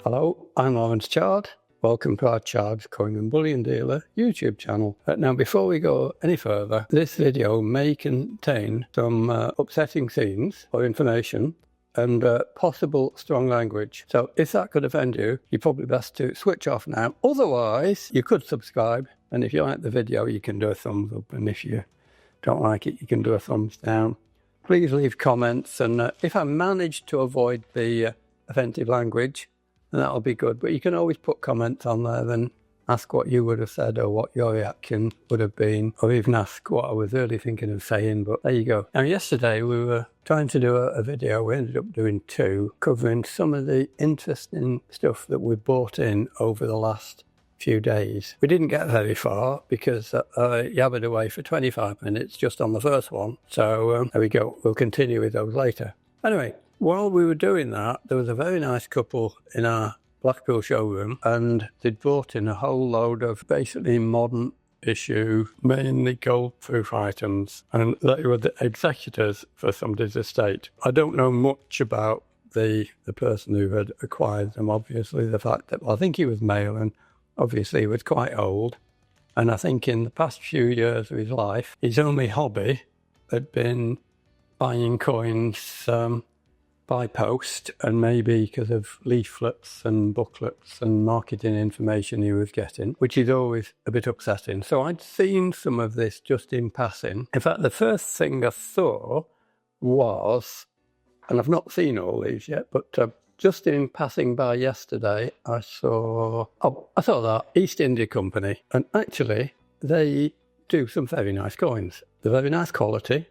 Hello, I'm Chards. Welcome to our Chards Coin and Bullion Dealer YouTube channel. Now, before we go any further, this video may contain some upsetting scenes or information and possible strong language. So if that could offend you, you're probably best to switch off now. Otherwise, you could subscribe. And if you like the video, you can do a thumbs up. And if you don't like it, you can do a thumbs down. Please leave comments. And if I manage to avoid the offensive language, then that'll be good. But you can always put comments on there and ask what you would have said or what your reaction would have been, or even ask what I was really thinking of saying. But there you go. Now, yesterday we were trying to do a video. We ended up doing two, covering some of the interesting stuff that we bought in over the last few days. We didn't get very far because I yabbered away for 25 minutes just on the first one. So there we go. We'll continue with those later. Anyway, while we were doing that, there was a very nice couple in our Blackpool showroom, and they'd brought in a whole load of basically modern issue, mainly gold-proof items, and they were the executors for somebody's estate. I don't know much about the person who had acquired them, obviously. The fact that, well, I think he was male, and obviously he was quite old, and I think in the past few years of his life, his only hobby had been buying coins by post, and maybe because of leaflets and booklets and marketing information he was getting, which is always a bit upsetting. So I'd seen some of this just in passing. In fact, the first thing I saw was, and I've not seen all these yet, but just in passing by yesterday, I saw that East India Company, and actually they do some very nice coins. They're very nice quality.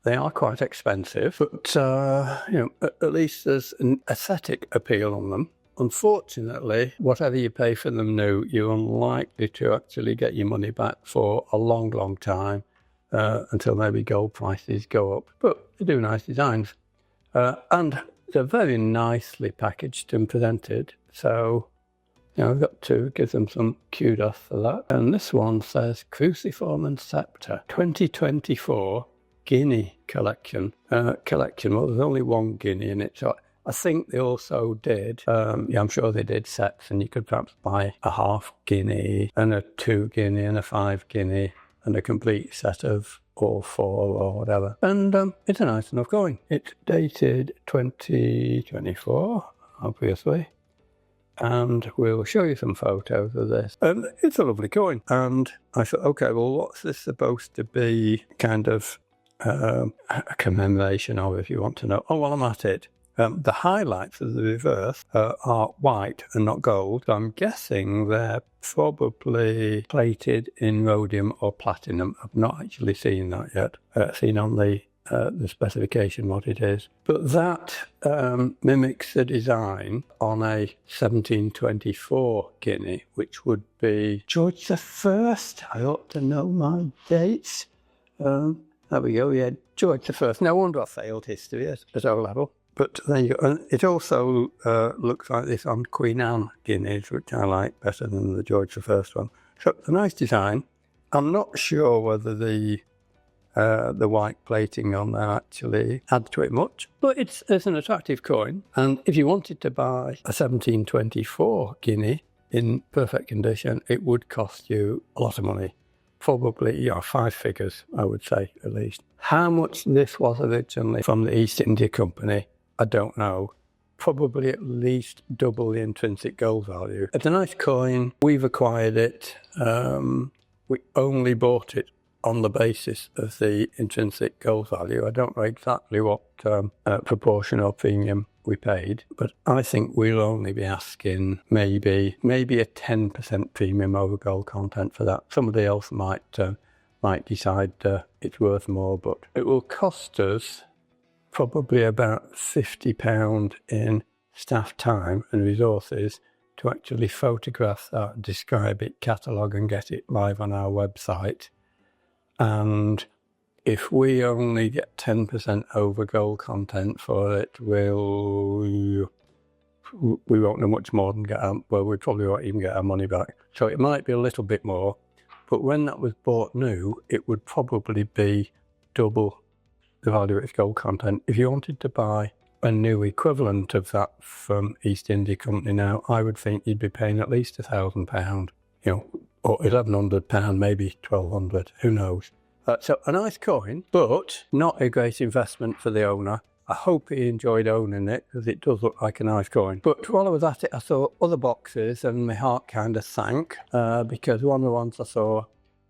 They are quite expensive, but at least there's an aesthetic appeal on them. Unfortunately, whatever you pay for them new, you're unlikely to actually get your money back for a long, long time, until maybe gold prices go up. But they do nice designs, and they're very nicely packaged and presented. So, I've got to give them some kudos for that. And this one says Cruciform and Scepter 2024. Guinea collection. Well, there's only one guinea in it. So I think they also did, I'm sure they did sets, and you could perhaps buy a half guinea and a 2 guinea and a 5 guinea and a complete set of all 4 or whatever. And it's a nice enough coin. It's dated 2024, obviously. And we'll show you some photos of this. And it's a lovely coin. And I thought, okay, well, what's this supposed to be kind of a commemoration of, if you want to know? Oh, well, I'm at it. The highlights of the reverse are white and not gold. So I'm guessing they're probably plated in rhodium or platinum. I've not actually seen that yet. Seen on the specification what it is. But that mimics the design on a 1724 guinea, which would be George I. I ought to know my dates. There we go, yeah, George I. No wonder I failed history at O level. But there you go. And it also looks like this on Queen Anne guineas, which I like better than the George I one. So a nice design. I'm not sure whether the white plating on there actually adds to it much, but it's an attractive coin. And if you wanted to buy a 1724 guinea in perfect condition, it would cost you a lot of money. Probably 5 figures, I would say, at least. How much this was originally from the East India Company, I don't know. Probably at least double the intrinsic gold value. It's a nice coin. We've acquired it. We only bought it on the basis of the intrinsic gold value. I don't know exactly what proportion or premium we paid, but I think we'll only be asking maybe a 10% premium over gold content for that. Somebody else might decide it's worth more, but it will cost us probably about £50 in staff time and resources to actually photograph that, describe it, catalogue and get it live on our website. And if we only get 10% over gold content for it, we won't know much more than we probably won't even get our money back. So it might be a little bit more, but when that was bought new, it would probably be double the value of its gold content. If you wanted to buy a new equivalent of that from East India Company now, I would think you'd be paying at least £1,000, or £1,100, maybe £1,200, who knows. So a nice coin, but not a great investment for the owner. I hope he enjoyed owning it, because it does look like a nice coin. But while I was at it, I saw other boxes, and my heart kind of sank, because one of the ones I saw,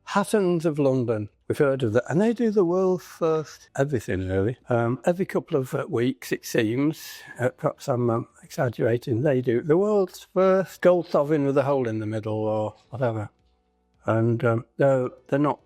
Hattons of London. We've heard of that, and they do the world's first everything, really. Every couple of weeks, it seems, perhaps I'm exaggerating, they do the world's first gold sovereign with a hole in the middle, or whatever. And they're not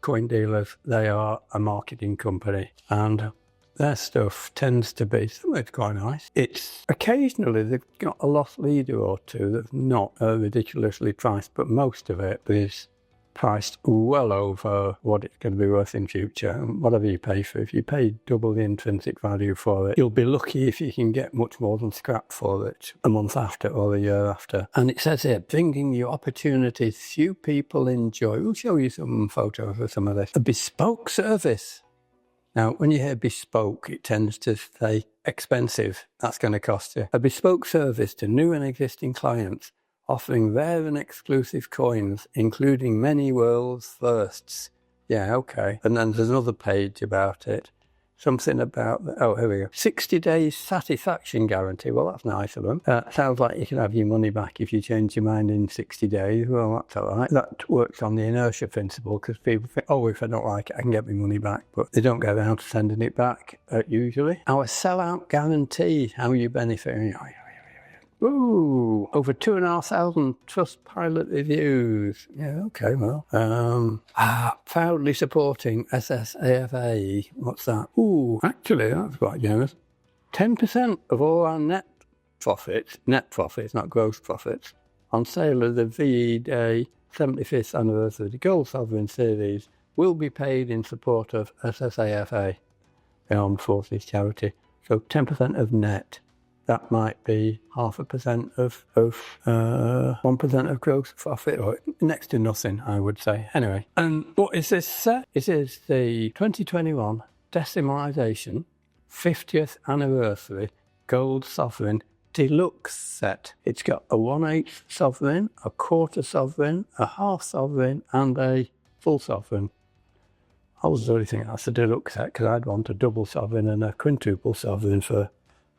coin dealers, they are a marketing company, and their stuff tends to be, it's quite nice. It's occasionally they've got a lost leader or two that's not ridiculously priced, but most of it is priced well over what it's going to be worth in future. And whatever you pay for, if you pay double the intrinsic value for it, you'll be lucky if you can get much more than scrap for it a month after or a year after. And it says here, bringing you opportunities few people enjoy. We'll show you some photos of some of this. A bespoke service. Now, when you hear bespoke, it tends to say expensive. That's going to cost you. A bespoke service to new and existing clients, offering rare and exclusive coins, including many world's firsts. Yeah, okay. And then there's another page about it. Something about, here we go. 60 days satisfaction guarantee. Well, that's nice of them. Sounds like you can have your money back if you change your mind in 60 days. Well, that's all right. That works on the inertia principle, because people think, if I don't like it, I can get my money back. But they don't get around to sending it back, usually. Our sellout guarantee, how you benefit. Ooh, over 2,500 Trustpilot reviews. Yeah, okay, well. Proudly supporting SSAFA. What's that? Ooh, actually, that's quite generous. 10% of all our net profits, not gross profits, on sale of the VE Day 75th anniversary Gold Sovereign series will be paid in support of SSAFA, the Armed Forces charity. So 10% of net. That might be 0.5% of 1% of gross profit, or next to nothing, I would say. Anyway, and what is this set? It is the 2021 Decimalisation 50th Anniversary Gold Sovereign Deluxe Set. It's got a 1/8 sovereign, a 1/4 sovereign, a 1/2 sovereign, and a full sovereign. I was really thinking that's a deluxe set, because I'd want a double sovereign and a quintuple sovereign for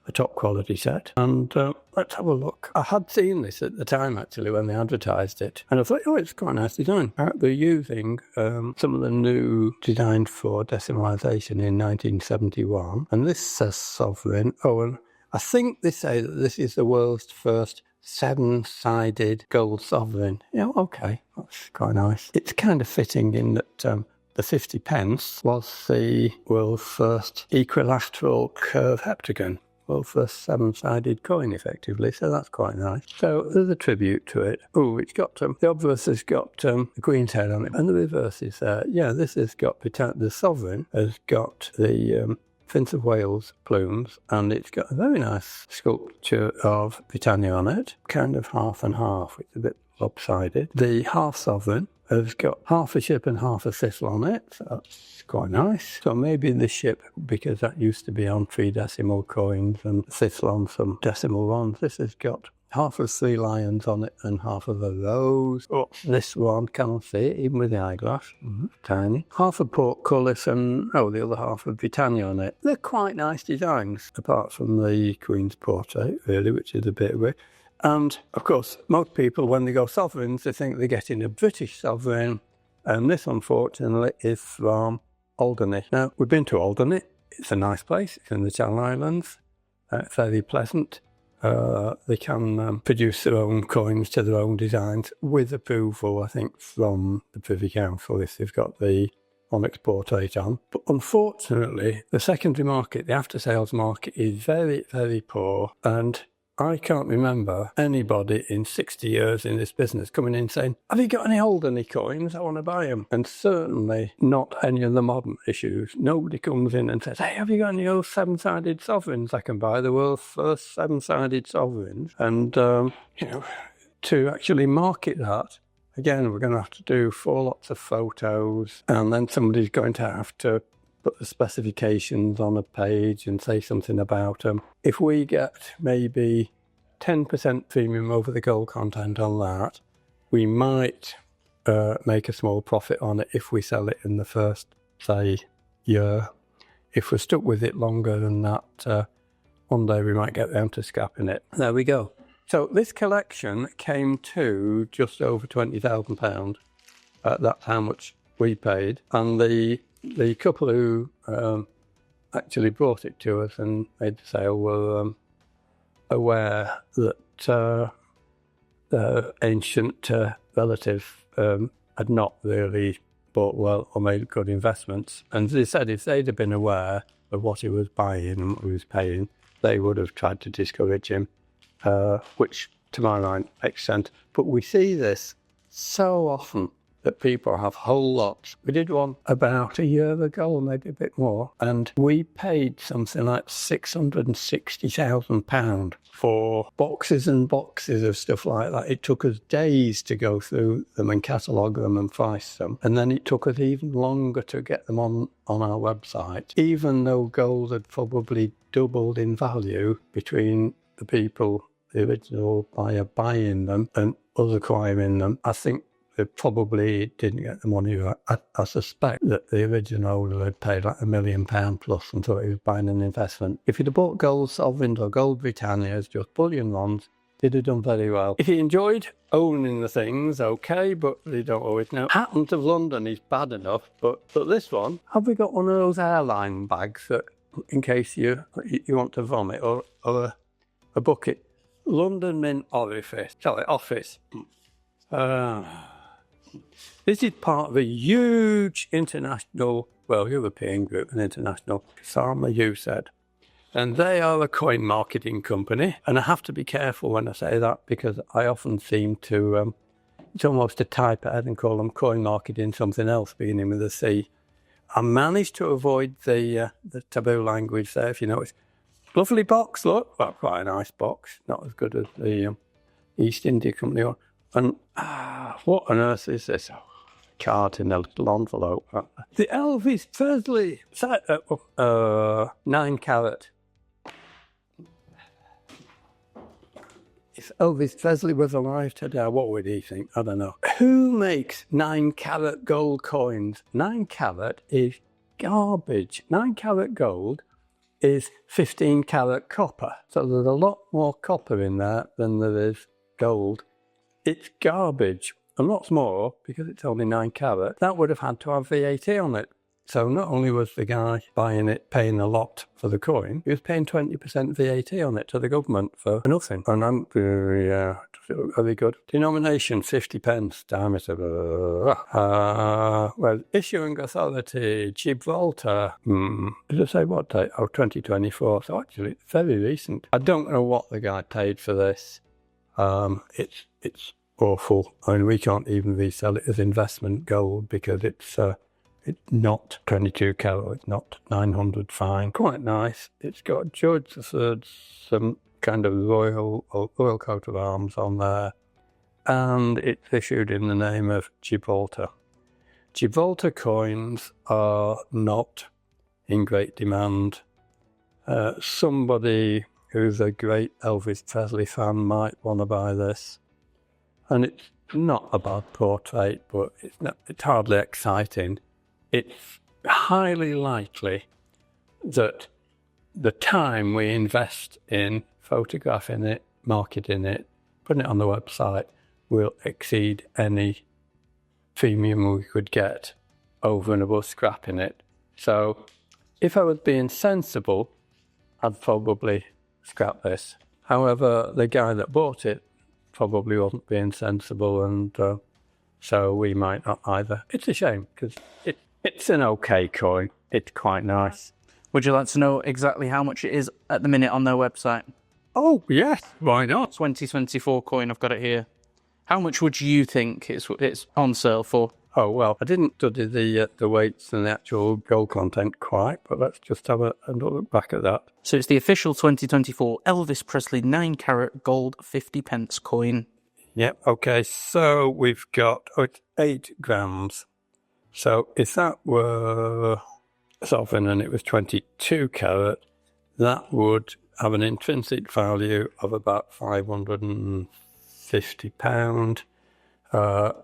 a top quality set. And let's have a look. I had seen this at the time, actually, when they advertised it, and I thought, it's quite a nice design. They're using some of the new designed for decimalisation in 1971, and this says sovereign. And I think they say that this is the world's first 7-sided gold sovereign. Yeah, okay, that's quite nice. It's kind of fitting in that the 50 pence was the world's first equilateral curve heptagon. Well, first 7-sided coin, effectively, so that's quite nice. So there's a tribute to it. Oh, it's got, the obverse has got the Queen's head on it, and the reverse is there. Yeah, this has got, the sovereign has got the Prince of Wales plumes, and it's got a very nice sculpture of Britannia on it, kind of half and half, which is a bit lopsided. The half sovereign has got half a ship and half a thistle on it, so that's quite nice. So maybe the ship, because that used to be on 3 decimal coins and thistle on some decimal ones, this has got half of 3 lions on it and half of a rose. Oh, this one cannot see it, even with the eyeglass. Tiny. Half a portcullis and, the other half of Britannia on it. They're quite nice designs, apart from the Queen's portrait, really, which is a bit weird. And, of course, most people, when they go sovereigns, they think they're getting a British sovereign, and this, unfortunately, is from Alderney. Now, we've been to Alderney. It's a nice place. It's in the Channel Islands. It's very pleasant. They can produce their own coins to their own designs with approval, I think, from the Privy Council if they've got the onyx portrait on. But unfortunately, the secondary market, the after-sales market, is very, very poor, and I can't remember anybody in 60 years in this business coming in saying, have you got any Alderney coins? I want to buy them. And certainly not any of the modern issues. Nobody comes in and says, hey, have you got any old 7-sided sovereigns I can buy? The world's first 7-sided sovereigns. And, to actually market that, again, we're going to have to do 4 lots of photos, and then somebody's going to have to put the specifications on a page and say something about them. If we get maybe 10% premium over the gold content on that, we might make a small profit on it if we sell it in the first, say, year. If we're stuck with it longer than that, one day we might get round to scrapping it. There we go. So this collection came to just over £20,000. That's how much we paid. And the couple who actually brought it to us and made the sale were aware that the ancient relative had not really bought well or made good investments. And they said if they'd have been aware of what he was buying and what he was paying, they would have tried to discourage him, which to my mind makes sense. But we see this so often that people have whole lots. We did one about a year ago, maybe a bit more, and we paid something like £660,000 for boxes and boxes of stuff like that. It took us days to go through them and catalogue them and price them. And then it took us even longer to get them on our website, even though gold had probably doubled in value between the people, the original buyer buying them and us acquiring them. I think they probably didn't get the money right. I suspect that the original owner had paid like £1 million plus and thought he was buying an investment. If he'd have bought gold sovereigns or gold Britannias, just bullion ones, he'd have done very well. If he enjoyed owning the things, okay, but they don't always know. Patent of London is bad enough, but this one, have we got one of those airline bags that, in case you want to vomit, or a bucket? London Mint Office. This is part of a huge international, well, European group, an international, Kasama, you said. And they are a coin marketing company. And I have to be careful when I say that because I often seem to, it's almost a typehead and call them coin marketing something else beginning with a C. I managed to avoid the taboo language there, if you notice. Lovely box, look. Well, quite a nice box. Not as good as the East India Company one. And what on earth is this? Card in a little envelope. The Elvis Presley 9 carat. If Elvis Presley was alive today, what would he think? I don't know. Who makes 9 carat gold coins? 9 carat is garbage. 9 carat gold is 15 carat copper. So there's a lot more copper in there than there is gold. It's garbage. And what's more, because it's only 9 carat, that would have had to have VAT on it. So not only was the guy buying it paying a lot for the coin, he was paying 20% VAT on it to the government for nothing. And I'm very good. Denomination 50 pence, diameter. Well, issuing authority Gibraltar. Did I say what date? Oh, 2024. So actually, it's very recent. I don't know what the guy paid for this. It's awful. I mean, we can't even resell it as investment gold because it's not 22 carat, it's not 900 fine. Quite nice. It's got George III's some kind of royal coat of arms on there, and it's issued in the name of Gibraltar. Gibraltar coins are not in great demand. Somebody who's a great Elvis Presley fan might want to buy this. And it's not a bad portrait, but it's hardly exciting. It's highly likely that the time we invest in photographing it, marketing it, putting it on the website will exceed any premium we could get over and above scrapping it. So if I was being sensible, I'd probably scrap this. However, the guy that bought it probably wasn't being sensible, and so we might not either. It's a shame because it's an okay coin. It's quite nice. Would you like to know exactly how much it is at the minute on their website? Oh, yes. Why not? 2024 coin, I've got it here. How much would you think it's on sale for? Oh, well, I didn't study the weights and the actual gold content quite, but let's just have a look back at that. So it's the official 2024 Elvis Presley 9 carat gold 50 pence coin. Yep, okay, so we've got it's 8 grams. So if that were sovereign and it was 22 carat, that would have an intrinsic value of about £550.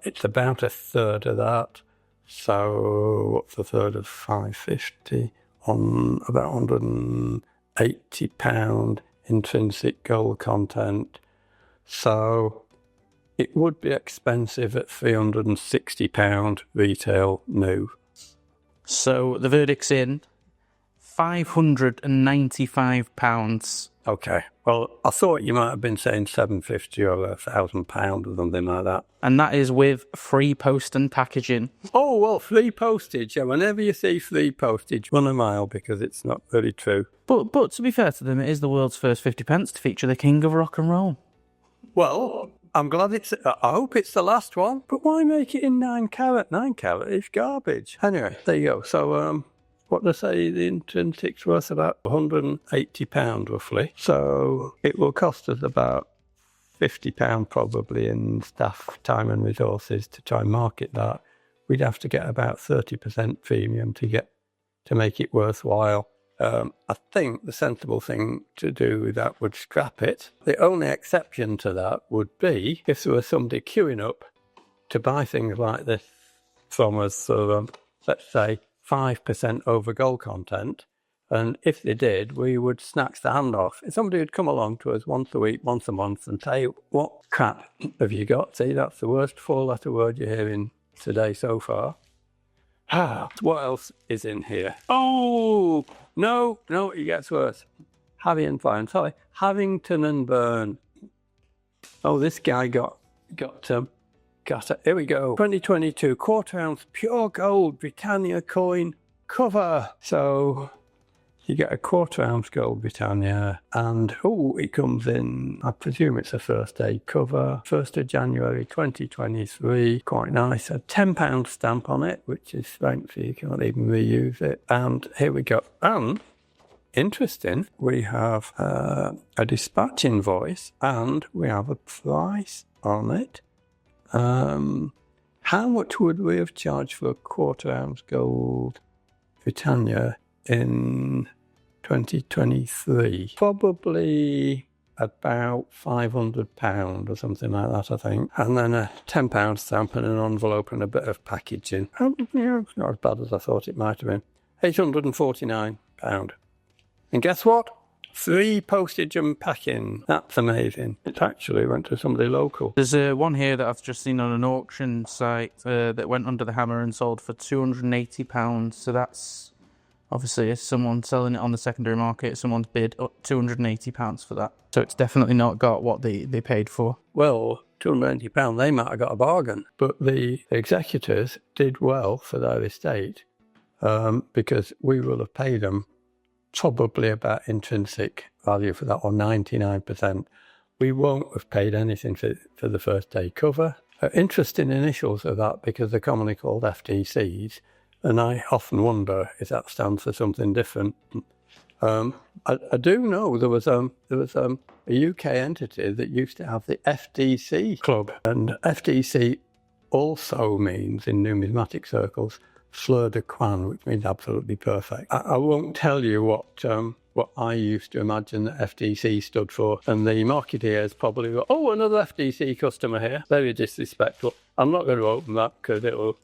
It's about a third of that. So what's a third of 550 on about £180 intrinsic gold content? So it would be expensive at £360 retail new. So the verdict's in. £595. Okay. Well, I thought you might have been saying £750 or £1,000 or something like that. And that is with free post and packaging. Oh, well, free postage. Yeah, whenever you see free postage, run a mile because it's not really true. But to be fair to them, it is the world's first 50 pence to feature the king of rock and roll. Well, I'm glad I hope it's the last one. But why make it in 9 carat? 9 carat is garbage. Anyway, there you go. So, what they say, the intrinsic's worth about £180 roughly. So it will cost us about £50 probably in staff, time and resources to try and market that. We'd have to get about 30% premium to make it worthwhile. I think the sensible thing to do with that would scrap it. The only exception to that would be if there was somebody queuing up to buy things like this from us. So let's say 5% over gold content. And if they did, we would snatch the hand off. If somebody would come along to us once a week, once a month and say, what crap have you got? See, that's the worst 4-letter word you're hearing today so far. What else is in here? Oh, no, it gets worse. Harrington and Burn. Oh, this guy got it. Here we go. 2022 quarter-ounce pure gold Britannia coin cover. So you get a quarter-ounce gold Britannia, and it comes in, I presume it's a first day cover, 1st of January 2023, quite nice. A £10 stamp on it, which is fancy, you can't even reuse it. And here we go. And interesting, we have a dispatch invoice, and we have a price on it. How much would we have charged for a quarter-ounce gold Britannia in 2023? Probably about £500 or something like that, I think. And then a £10 stamp and an envelope and a bit of packaging. It's not as bad as I thought it might have been. £849. And guess what? Free postage and packing. That's amazing. It actually went to somebody local. There's one here that I've just seen on an auction site that went under the hammer and sold for £280. So that's obviously, if someone selling it on the secondary market, someone's bid up £280 for that. So it's definitely not got what they paid for. Well, £280, they might have got a bargain. But the executors did well for their estate because we will have paid them probably about intrinsic value for that, or 99%. We won't have paid anything for the first day cover. Interesting initials of that because they're commonly called FTCs, and I often wonder if that stands for something different. I do know there was a UK entity that used to have the FDC club, and FDC also means in numismatic circles fleur de coin, which means absolutely perfect. I won't tell you what I used to imagine that FDC stood for, and the marketeers probably go, oh, another FDC customer here. Very disrespectful. I'm not going to open that because it'll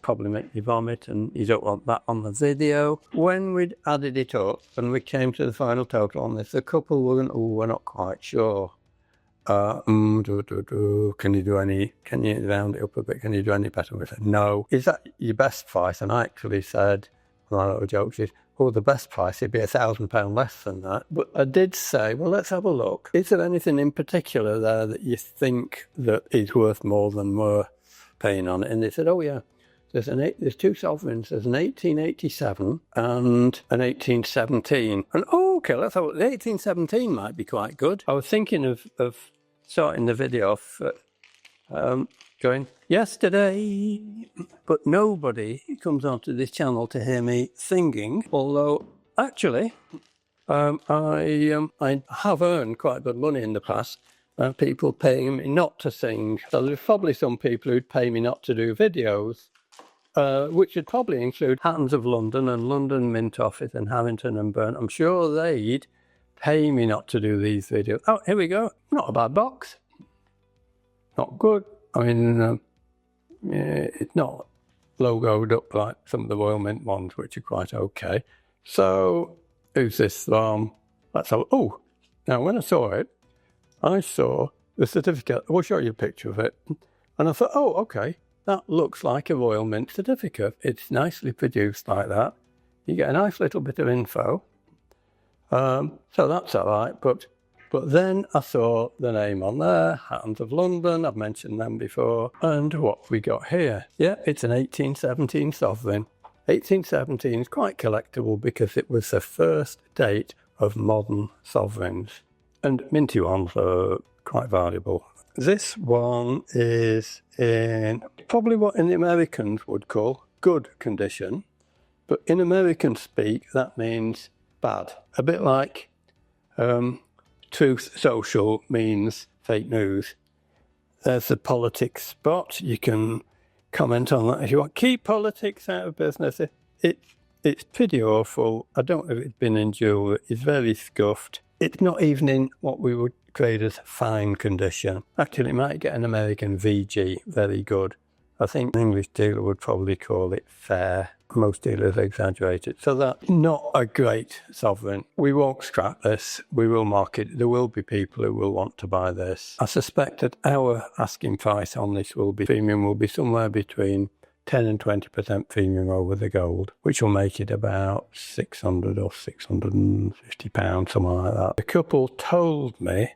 probably make you vomit, and you don't want that on the video. When we'd added it up and we came to the final total on this, the couple were going, we're not quite sure. Can you round it up a bit? Can you do any better? We said, no. Is that your best price? And I actually said, my little joke is, the best price, it'd be £1,000 less than that. But I did say, well, let's have a look. Is there anything in particular there that you think that is worth more than we're paying on it? And they said, oh yeah, there's two sovereigns. There's an 1887 and an 1817. And okay, let's have a look. The 1817 might be quite good. I was thinking of starting the video off going, yesterday, but nobody comes onto this channel to hear me singing, although actually I have earned quite good money in the past, people paying me not to sing. So there's probably some people who'd pay me not to do videos, which would probably include Hatton's of London and London Mint Office and Harrington and Burn. I'm sure they'd pay me not to do these videos. Oh, here we go. Not a bad box. Not good. I mean, it's not logoed up like some of the Royal Mint ones, which are quite okay. So, who's this from? Let's have, oh, now when I saw it, I saw the certificate. I will show you a picture of it. And I thought, oh, okay, that looks like a Royal Mint certificate. It's nicely produced like that. You get a nice little bit of info. So that's all right. But then I saw the name on there, Hatton's of London. I've mentioned them before. And what have we got here? Yeah, it's an 1817 sovereign. 1817 is quite collectible because it was the first date of modern sovereigns. And minty ones are quite valuable. This one is in probably what in the Americans would call good condition. But in American speak, that means bad. A bit like Truth Social means fake news. There's the politics spot. You can comment on that if you want. Keep politics out of business. It's pretty awful. I don't know if it's been in jewellery. It's very scuffed. It's not even in what we would grade as fine condition. Actually, it might get an American VG, very good. I think an English dealer would probably call it fair. Most dealers exaggerate it. So that's not a great sovereign. We won't scrap this. We will market it. There will be people who will want to buy this. I suspect that our asking price on this premium will be somewhere between 10 and 20% premium over the gold, which will make it about 600 or 650 pounds, something like that. The couple told me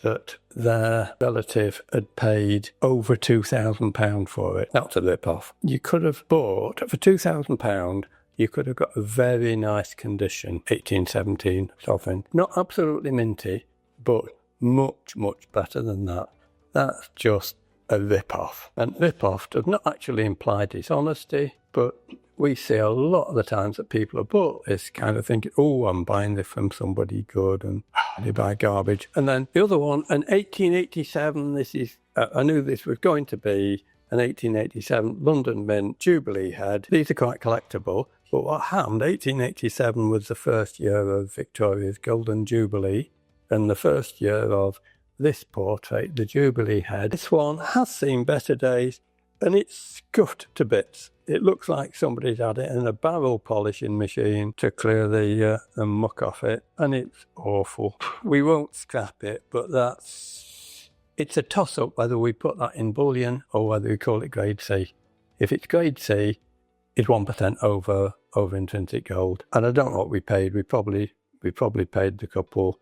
that their relative had paid over £2,000 for it. That's a rip-off. You could have bought, for £2,000, you could have got a very nice condition 1817 sovereign. Not absolutely minty, but much, much better than that. That's just a rip-off. And rip-off does not actually imply dishonesty, but we see a lot of the times that people have bought this kind of thinking, oh, I'm buying this from somebody good, and they buy garbage. And then the other one, an 1887, this is, I knew this was going to be an 1887 London Mint Jubilee head. These are quite collectible, but what happened, 1887 was the first year of Victoria's Golden Jubilee, and the first year of this portrait, the Jubilee head. This one has seen better days, and it's scuffed to bits. It looks like somebody's had it in a barrel polishing machine to clear the muck off it, and it's awful. We won't scrap it, but it's a toss-up whether we put that in bullion or whether we call it grade C. If it's grade C, it's 1% over intrinsic gold. And I don't know what we paid. We probably paid the couple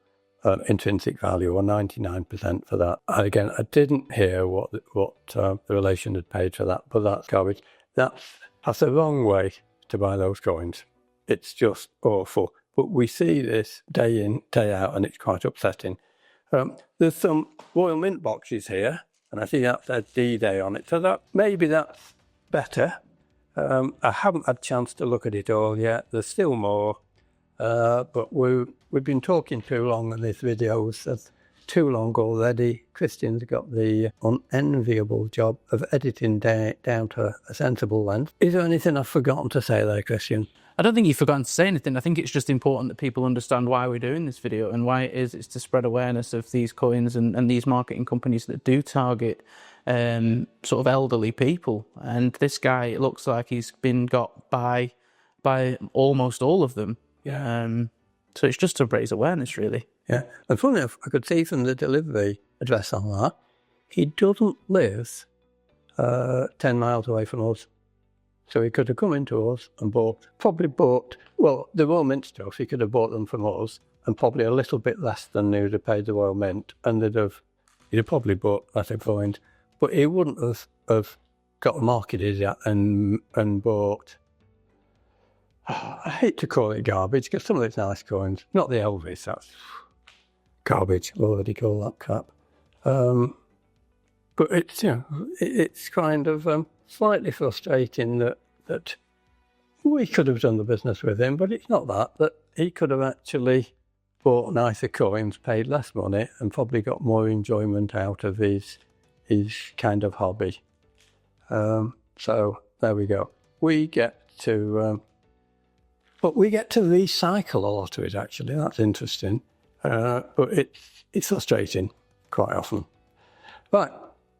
intrinsic value, or 99% for that. And again, I didn't hear what the relation had paid for that, but that's garbage. That's the wrong way to buy those coins. It's just awful. But we see this day in, day out, and it's quite upsetting. There's some Royal Mint boxes here, and I see that says D-Day on it, so maybe that's better. I haven't had a chance to look at it all yet. There's still more. But we've been talking too long in this video. It's too long already. Christian's got the unenviable job of editing down to a sensible length. Is there anything I've forgotten to say there, Christian? I don't think you've forgotten to say anything. I think it's just important that people understand why we're doing this video and why it's to spread awareness of these coins and these marketing companies that do target sort of elderly people. And this guy, it looks like he's been got by almost all of them. Yeah. So it's just to raise awareness, really. Yeah. And funny enough, I could see from the delivery address on that, he doesn't live 10 miles away from us. So he could have come into us and probably bought, well, the Royal Mint stuff, he could have bought them from us, and probably a little bit less than he would have paid the Royal Mint, and he'd have probably bought at a point. But he wouldn't have got them marketed yet and bought. I hate to call it garbage, because some of it's nice coins. Not the Elvis, that's garbage. I'll already call that crap. But it's, it's kind of slightly frustrating that we could have done the business with him, but it's not that he could have actually bought nicer coins, paid less money, and probably got more enjoyment out of his kind of hobby. So there we go. we get to recycle a lot of it, actually. That's interesting. But it's frustrating quite often. Right,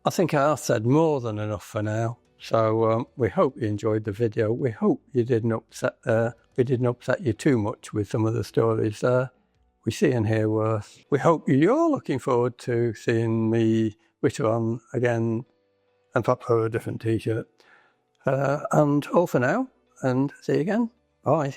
I think I have said more than enough for now. So we hope you enjoyed the video. We hope we didn't upset you too much with some of the stories we see and hear worse. We hope you're looking forward to seeing me return again and perhaps for a different t-shirt. And all for now, and see you again. Bye.